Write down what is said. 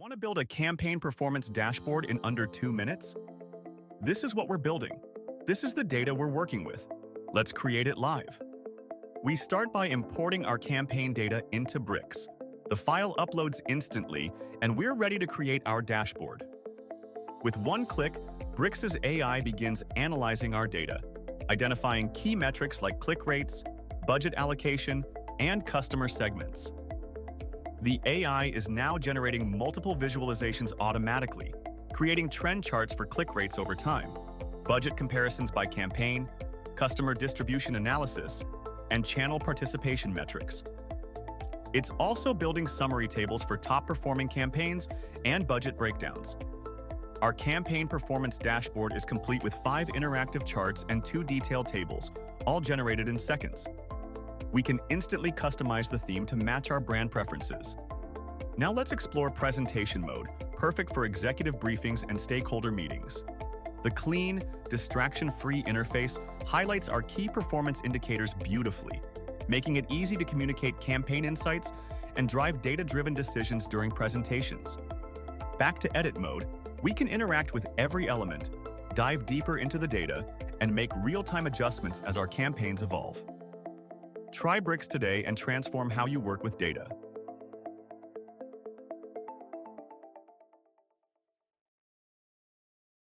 Want to build a campaign performance dashboard in under 2 minutes? This is what we're building. This is the data we're working with. Let's create it live. We start by importing our campaign data into Bricks. The file uploads instantly, and we're ready to create our dashboard. With one click, Bricks' AI begins analyzing our data, identifying key metrics like click rates, budget allocation, and customer segments. The AI is now generating multiple visualizations automatically, creating trend charts for click rates over time, budget comparisons by campaign, customer distribution analysis, and channel participation metrics. It's also building summary tables for top-performing campaigns and budget breakdowns. Our campaign performance dashboard is complete with 5 interactive charts and 2 detailed tables, all generated in seconds. We can instantly customize the theme to match our brand preferences. Now let's explore presentation mode, perfect for executive briefings and stakeholder meetings. The clean, distraction-free interface highlights our key performance indicators beautifully, making it easy to communicate campaign insights and drive data-driven decisions during presentations. Back to edit mode, we can interact with every element, dive deeper into the data, and make real-time adjustments as our campaigns evolve. Try Bricks today and transform how you work with data.